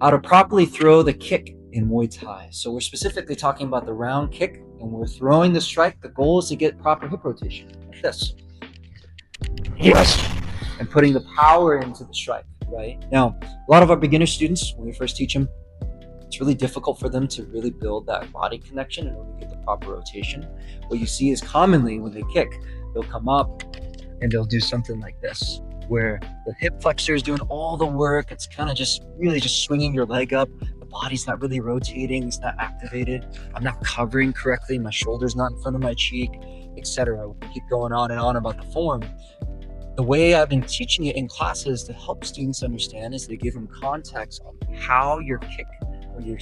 how to properly throw the kick in Muay Thai. So we're specifically talking about the round kick, and we're throwing the strike. The goal is to get proper hip rotation, like this. Yes! And putting the power into the strike, right? Now, a lot of our beginner students, when we first teach them, it's really difficult for them to really build that body connection in order to get the proper rotation. What you see is commonly when they kick, they'll come up and they'll do something like this, where the hip flexor is doing all the work. It's kind of just really just swinging your leg up. The body's not really rotating. It's not activated. I'm not covering correctly. My shoulder's not in front of my cheek, etc. We keep going on and on about the form. The way I've been teaching it in classes to help students understand is to give them context on how your kick, or your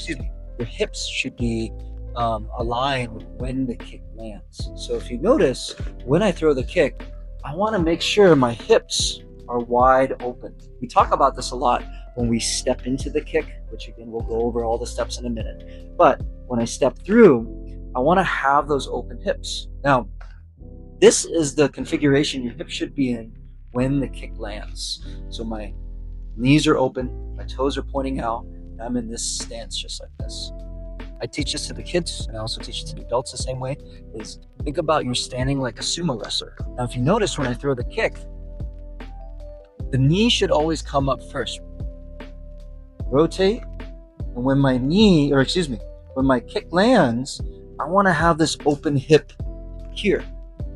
hips should be aligned with when the kick lands. So if you notice, when I throw the kick, I want to make sure my hips are wide open. We talk about this a lot when we step into the kick, which again, we'll go over all the steps in a minute. But when I step through, I want to have those open hips. Now, this is the configuration your hips should be in when the kick lands. So my knees are open, my toes are pointing out, and I'm in this stance just like this. I teach this to the kids, and I also teach it to the adults the same way, is think about you're standing like a sumo wrestler. Now, if you notice when I throw the kick, the knee should always come up first. Rotate, and when my when my kick lands, I want to have this open hip here.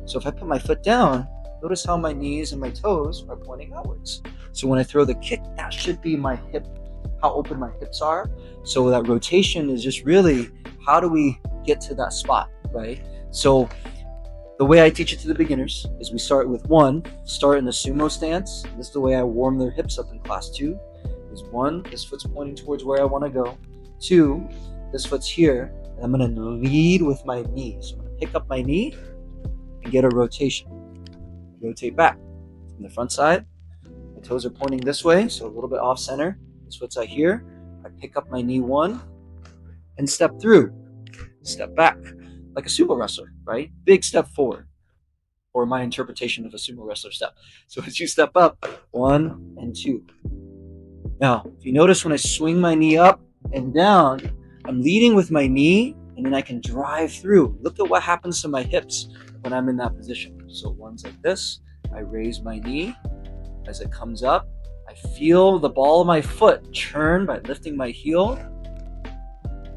So if I put my foot down, notice how my knees and my toes are pointing outwards. So when I throw the kick, that should be my hip, how open my hips are. So that rotation is just really, how do we get to that spot, right? So the way I teach it to the beginners is we start with start in the sumo stance. This is the way I warm their hips up in class 2. Is 1, this foot's pointing towards where I want to go. 2, this foot's here, and I'm going to lead with my knee. So I'm going to pick up my knee and get a rotation. Rotate back from the front side. My toes are pointing this way, so a little bit off center. This foot's out here. I pick up my knee 1 and step through. Step back like a sumo wrestler, right? Big step forward, or my interpretation of a sumo wrestler step. So as you step up, 1 and 2. Now, if you notice when I swing my knee up and down, I'm leading with my knee, and then I can drive through. Look at what happens to my hips when I'm in that position. So one's like this. I raise my knee. As it comes up, I feel the ball of my foot turn by lifting my heel.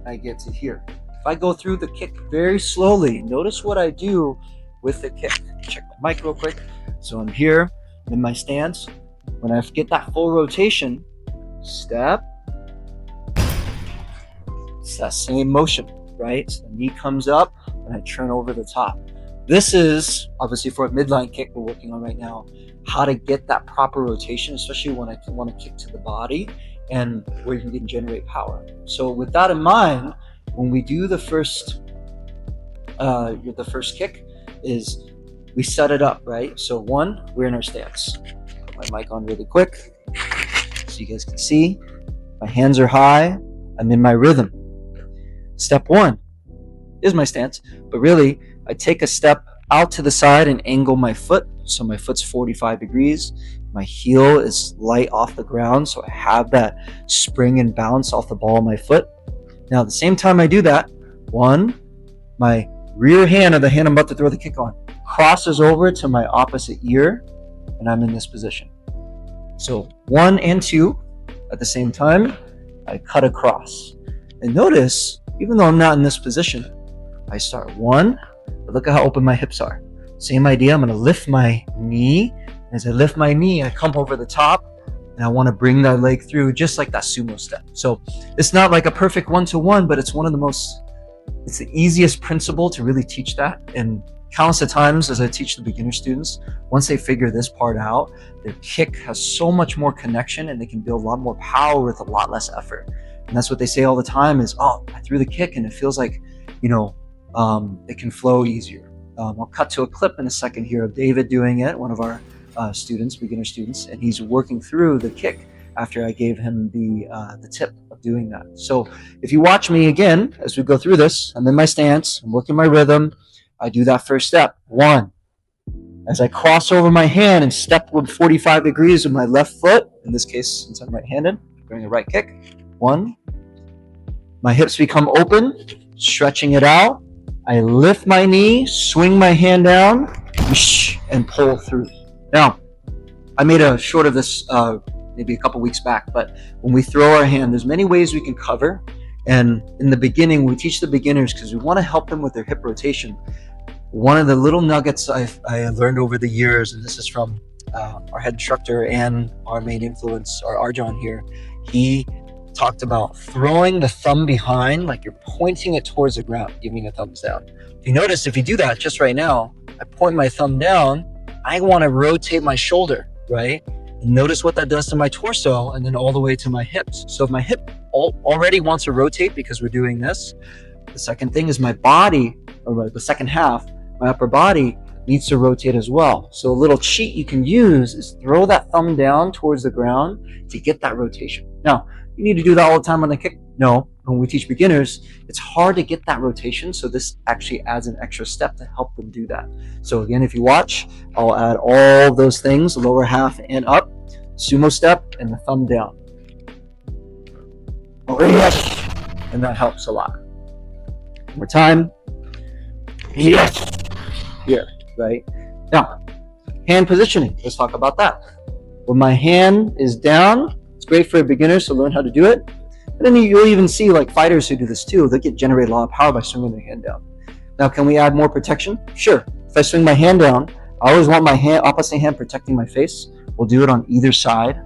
I get to here. If I go through the kick very slowly, notice what I do with the kick. Check my mic real quick. So I'm here, I'm in my stance. When I get that full rotation, step. It's that same motion, right? So the knee comes up and I turn over the top. This is obviously for a midline kick we're working on right now, how to get that proper rotation, especially when I want to kick to the body and where you can generate power. So with that in mind, when we do the first kick, is we set it up, right? So 1, we're in our stance. Put my mic on really quick so you guys can see. My hands are high. I'm in my rhythm. Step 1 is my stance, but really I take a step out to the side and angle my foot. So my foot's 45 degrees. My heel is light off the ground, so I have that spring and bounce off the ball of my foot. Now, at the same time I do that, 1, my rear hand, or the hand I'm about to throw the kick on, crosses over to my opposite ear, and I'm in this position. So 1 and 2, at the same time, I cut across. And notice, even though I'm not in this position, I start 1, but look at how open my hips are. Same idea, I'm going to lift my knee. As I lift my knee, I come over the top, and I want to bring that leg through just like that sumo step. So it's not like a perfect one-to-one, but it's it's the easiest principle to really teach that. And countless of times as I teach the beginner students, once they figure this part out, their kick has so much more connection and they can build a lot more power with a lot less effort. And that's what they say all the time is, oh, I threw the kick and it feels like, it can flow easier. I'll cut to a clip in a second here of David doing it, one of our beginner students, and he's working through the kick after I gave him the tip of doing that. So if you watch me again, as we go through this, I'm in my stance, I'm working my rhythm, I do that first step. 1, as I cross over my hand and step with 45 degrees with my left foot, in this case, since I'm right-handed, bring a right kick. 1. My hips become open, stretching it out. I lift my knee, swing my hand down, and pull through. Now, I made a short of this maybe a couple weeks back, but when we throw our hand, there's many ways we can cover. And in the beginning, we teach the beginners because we want to help them with their hip rotation. One of the little nuggets I learned over the years, and this is from our head instructor and our main influence, our Arjan here, he talked about throwing the thumb behind, like you're pointing it towards the ground, giving a thumbs down. If you notice, if you do that just right now, I point my thumb down, I want to rotate my shoulder, right? And notice what that does to my torso and then all the way to my hips. So if my hip already wants to rotate because we're doing this, the second thing is my body, or the second half, my upper body needs to rotate as well. So a little cheat you can use is throw that thumb down towards the ground to get that rotation. Now, you need to do that all the time on the kick? No. When we teach beginners, it's hard to get that rotation, so this actually adds an extra step to help them do that. So again, if you watch, I'll add all those things, lower half and up, sumo step, and the thumb down. Oh, yes! And that helps a lot. One more time. Yes! Here, right? Now, hand positioning. Let's talk about that. When my hand is down, it's great for beginners to learn how to do it. And then you'll even see like fighters who do this too. They generate a lot of power by swinging their hand down. Now, can we add more protection? Sure. If I swing my hand down, I always want my opposite hand protecting my face. We'll do it on either side.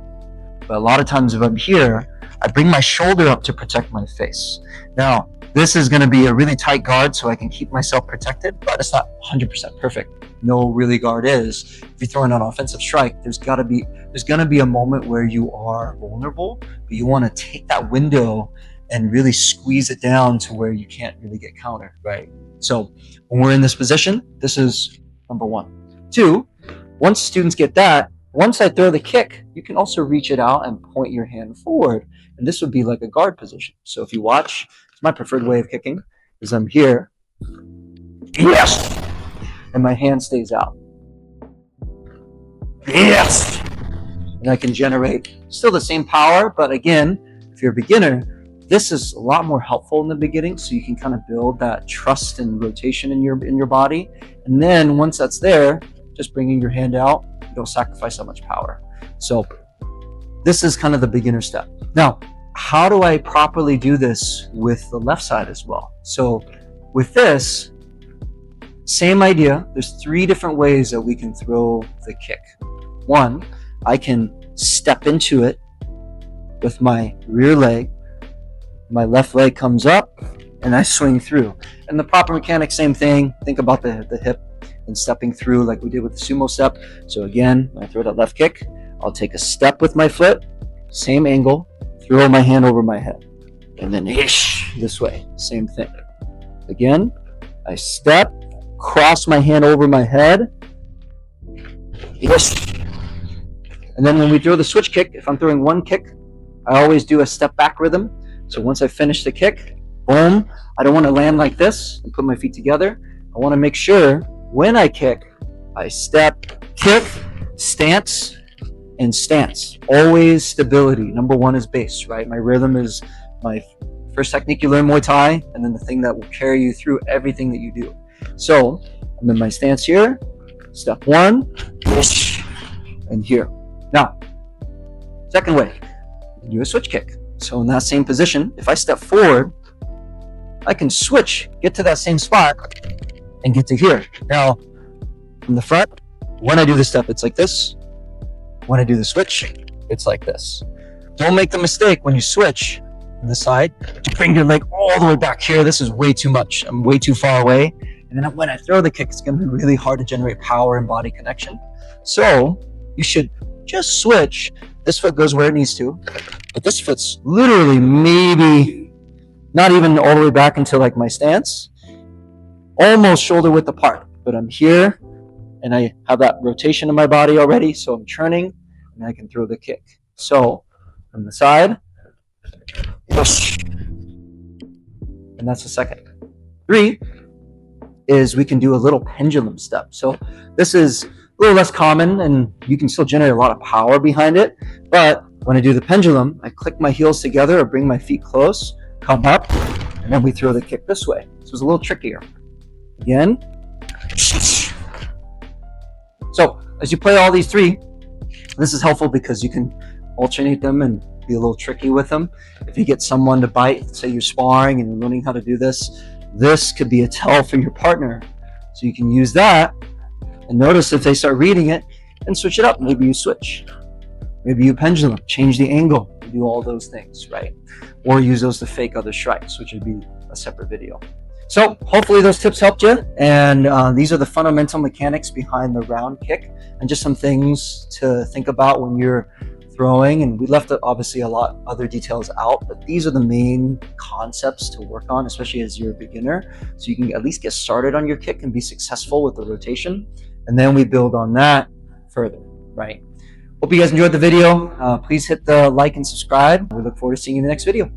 But a lot of times if I'm here, I bring my shoulder up to protect my face. Now, this is going to be a really tight guard so I can keep myself protected, but it's not 100% perfect. No really guard is. If you're throwing an offensive strike, there's going to be a moment where you are vulnerable, but you want to take that window and really squeeze it down to where you can't really get countered, right? So when we're in this position, this is number 1. 2, once students get that, once I throw the kick, you can also reach it out and point your hand forward. And this would be like a guard position. So if you watch, it's my preferred way of kicking is I'm here. Yes! And my hand stays out. Yes! And I can generate still the same power, but again, if you're a beginner, this is a lot more helpful in the beginning, so you can kind of build that trust and rotation in your body. And then once that's there, just bringing your hand out, you don't sacrifice so much power. So this is kind of the beginner step. Now, how do I properly do this with the left side as well? So with this, same idea. There's 3 different ways that we can throw the kick. 1, I can step into it with my rear leg. My left leg comes up and I swing through. And the proper mechanics, same thing. Think about the hip and stepping through like we did with the sumo step. So again, when I throw that left kick, I'll take a step with my foot, same angle, throw my hand over my head, and then ish this way, same thing. Again, I step, cross my hand over my head, ish. And then when we throw the switch kick, if I'm throwing one kick, I always do a step back rhythm. So once I finish the kick, boom, I don't want to land like this and put my feet together. I want to make sure when I kick, I step, kick, stance, and stance. Always stability. Number 1 is base, right? My rhythm is my first technique you learn Muay Thai, and then the thing that will carry you through everything that you do. So I'm in my stance here, step 1, and here. Now, second way, do a switch kick. So in that same position, if I step forward, I can switch, get to that same spot, and get to here. Now, from the front, when I do the step, it's like this. When I do the switch, it's like this. Don't make the mistake when you switch on the side to bring your leg all the way back here. This is way too much. I'm way too far away. And then when I throw the kick, it's going to be really hard to generate power and body connection. So you should just switch. This foot goes where it needs to, but this foot's literally maybe not even all the way back into like my stance, almost shoulder width apart. But I'm here and I have that rotation in my body already, so I'm turning and I can throw the kick. So on the side, and that's the second. 3 is we can do a little pendulum step. So this is a little less common and you can still generate a lot of power behind it, but When I do the pendulum, I click my heels together or bring my feet close, come up, and then we throw the kick this way. So it's a little trickier. Again. So as you play all these three, this is helpful because you can alternate them and be a little tricky with them. If you get someone to bite, say you're sparring and you're learning how to do this could be a tell from your partner. So you can use that and notice if they start reading it and switch it up. Maybe you switch. Maybe you pendulum, change the angle, do all those things, right? Or use those to fake other strikes, which would be a separate video. So hopefully those tips helped you. And these are the fundamental mechanics behind the round kick and just some things to think about when you're throwing. And we left obviously a lot other details out, but these are the main concepts to work on, especially as you're a beginner. So you can at least get started on your kick and be successful with the rotation. And then we build on that further, right? Hope you guys enjoyed the video. Please hit the like and subscribe. We look forward to seeing you in the next video.